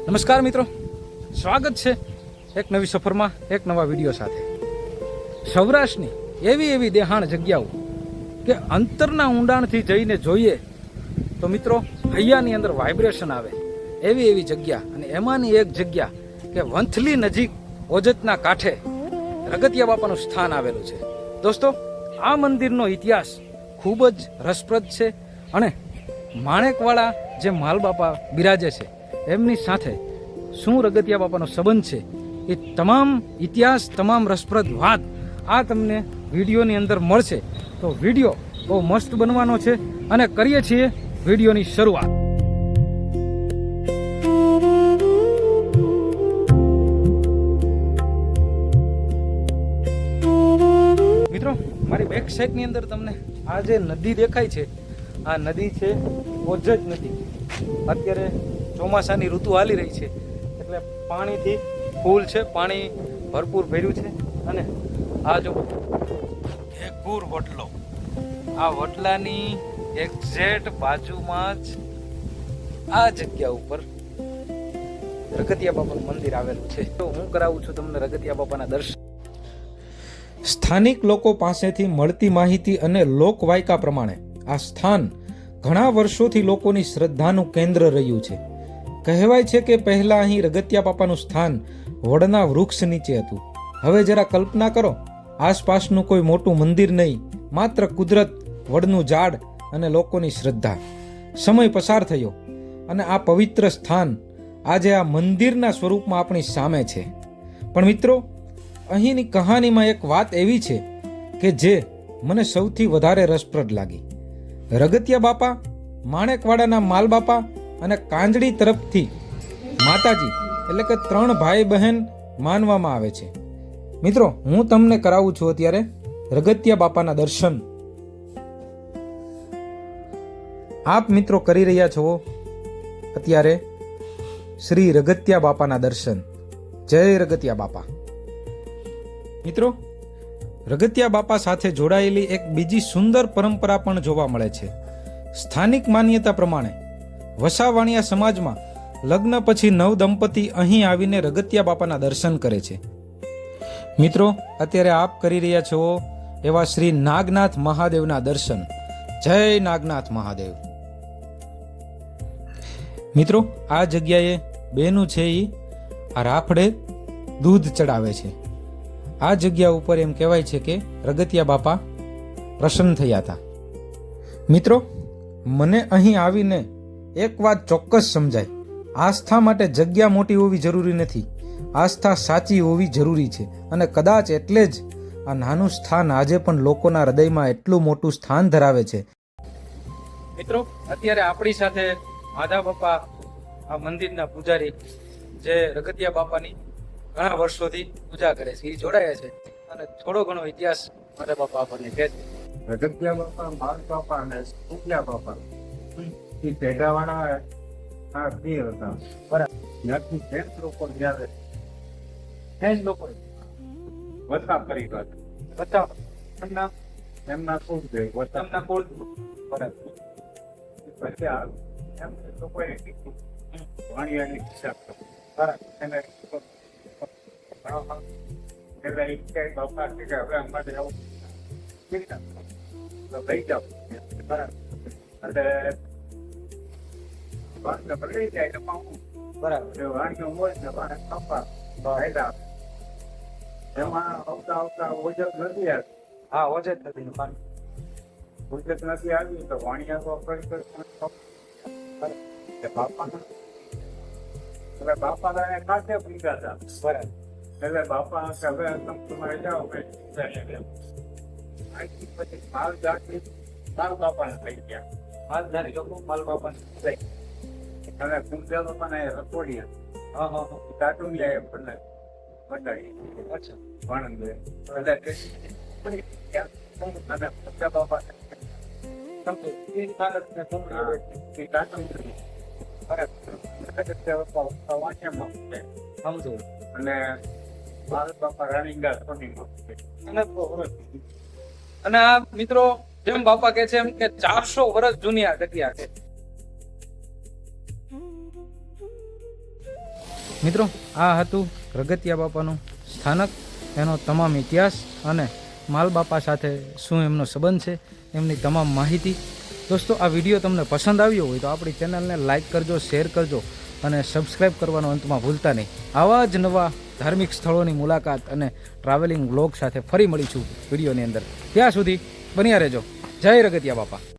નમસ્કાર મિત્રો, સ્વાગત છે એક નવી સફરમાં એક નવા વિડીયો સાથે. સૌરાષ્ટ્રની એવી દેહાણ જગ્યાઓ કે અંતરના ઊંડાણથી જઈને જોઈએ તો મિત્રો હૈયાની અંદર વાઇબ્રેશન આવે એવી જગ્યા, અને એમાંની એક જગ્યા કે વંથલી નજીક ઓજતના કાંઠે રગતિયા બાપાનું સ્થાન આવેલું છે. દોસ્તો, આ મંદિરનો ઇતિહાસ ખૂબ જ રસપ્રદ છે અને માણેકવાળા જે માલબાપા બિરાજે છે એમની સાથે શું રગતિયા બાપાનો સંબંધ છે એ તમામ ઇતિહાસ, તમામ રસપ્રદ વાત આ તમને વિડીયોની અંદર મળશે. તો વિડીયો બહુ મસ્ત બનવાનો છે અને કરીએ છીએ વિડીયોની શરૂઆત. મિત્રો, મારી બેક સાઈડની અંદર તમને આ જે નદી દેખાય છે, આ નદી છે ઓજત નદી. અત્યારે ચોમાસાની ઋતુ હાલી રહી છે એટલે પાણીથી ફૂલ છે, પાણી ભરપૂર ભર્યું છે. અને આ જો એક ગુર વટલો, આ વટલાની એક્ઝેક્ટ બાજુમાં જ આ જગ્યા ઉપર રગતિયા બાપાનું મંદિર આવેલું છે. તો હું કરાવું છું તમને રગતિયા બાપાના દર્શન. સ્થાનિક લોકો પાસેથી મળતી માહિતી અને લોકવાયકા પ્રમાણે આ સ્થાન ઘણા વર્ષોથી લોકોની શ્રદ્ધાનું કેન્દ્ર રહ્યું છે. કહેવાય છે કે પહેલા અહીં રગતિયા બાપાનું સ્થાન વડના વૃક્ષ નીચે હતું. હવે જરા કલ્પના કરો, આસપાસનું કોઈ મોટું મંદિર નહીં, માત્ર કુદરત, વડનું ઝાડ અને લોકોની શ્રદ્ધા. સમય પસાર થયો અને આ પવિત્ર સ્થાન આજે આ મંદિરના સ્વરૂપમાં આપણી સામે છે. પણ મિત્રો, અહીંની કહાનીમાં એક વાત એવી છે કે જે મને સૌથી વધારે રસપ્રદ લાગી. રગતિયા બાપા, માણેકવાડાના માલબાપા અને કાંજળી તરફથી માતાજી એટલે કે 3 ભાઈ બહેન માનવામાં આવે છે. મિત્રો, હું તમને કરાવું છું અત્યારે રગતિયા બાપાના દર્શન. આપ મિત્રો કરી રહ્યા છો અત્યારે શ્રી રગતિયા બાપાના દર્શન. જય રગતિયા બાપા. મિત્રો, રગતિયા બાપા સાથે જોડાયેલી એક બીજી સુંદર પરંપરા પણ જોવા મળે છે. સ્થાનિક માન્યતા પ્રમાણે વસાવાણિયા સમાજમાં લગ્ન પછી નવ દંપતી અહીં આવીને રગતિયા બાપાના દર્શન કરે છે. મિત્રો, અત્યારે આપ કરી રહ્યા છો એવા શ્રી નાગનાથ મહાદેવના દર્શન. જય નાગનાથ મહાદેવ. મિત્રો, આ જગ્યાએ બેનું છે એ આ રાફડે દૂધ ચડાવે છે. આ જગ્યા ઉપર એમ કહેવાય છે કે રગતિયા બાપા પ્રસન્ન થયા હતા. મિત્રો, મને અહીં આવીને એક વાત ચોક્કસ સમજાય, આસ્થા માટે જગ્યા મોટી હોવી જરૂરી નથી, આસ્થા સાચી હોવી જરૂરી છે. અને કદાચ એટલે જ આ નાનું સ્થાન આજે પણ લોકોના હૃદયમાં એટલું મોટું સ્થાન ધરાવે છે. મિત્રો, અત્યારે આપણી સાથે માધા બાપા, આ મંદિરના પૂજારી જે રગતિયા બાપાની ઘણા વર્ષોથી પૂજા કરે છે, એ જોડાયા છે અને થોડો ઘણો ઇતિહાસ માધા બાપા આપણને કહે છે. રગતિયા બાપા, માલ બાપા અને ઉકલા બાપા એ પેઢાવાળા આ બે હતા. બરાબર. ત્યાંથી 10 લોકો જ્યારે 10 લોકો વથા પરિવાર વથા એમના કુળ છે, વથાના કુળ. બરાબર. પછી એમ લોકોએ કીધું વાણિયાની હિસાબ કરો. બરાબર. એને એટલે એ કે બાપા કે હવે અમારે આવું લઈ જાઓ. બરાબર. એટલે લઈ જાય તો બરાબર વાણીઓ હોય ને પપ્પા ફાયદા એમાં આવતા ઓજત નથી આવ્યું. હા, ઓજત નથી. ઓજત નથી આવ્યું તો વાણિયા તો બાપાના એટલે બાપાના ખાતે પૂજા હતા. બરાબર. એટલે બાપા હવે તમારે જાઓ પછી માલ જાતિ માલ બાપાને થઈ ગયા. માલધારી લોકો માલ બાપા અને કુંજા બાપાને રખોડિયા. હા હા. કાટુંડિયા બતાવી. અચ્છા. વાણંદ એટલે અને કુંજા બાપા અને માલ બાપા રાણીગા અને આ મિત્રો જેમ બાપા કે છે એમ કે 400 વર્ષ જૂની આ જગ્યા છે. મિત્રો આ હતું રગતિયા બાપાનું સ્થાનક, એનો તમામ ઇતિહાસ અને માલ બાપા સાથે શું એમનો સંબંધ છે, એમની તમામ માહિતી. દોસ્તો, આ વિડીયો તમને પસંદ આવ્યો હોય તો આપણી ચેનલને લાઇક કરજો, શેર કરજો અને સબસ્ક્રાઈબ કરવાનું અંતમાં ભૂલતા નહીં. આવા જ નવા ધાર્મિક સ્થળોની મુલાકાત અને ટ્રાવેલિંગ વ્લોગ સાથે ફરી મળીશું વિડીયોની અંદર. ત્યાં સુધી બન્યા રહેજો. જય રગતિયા બાપા.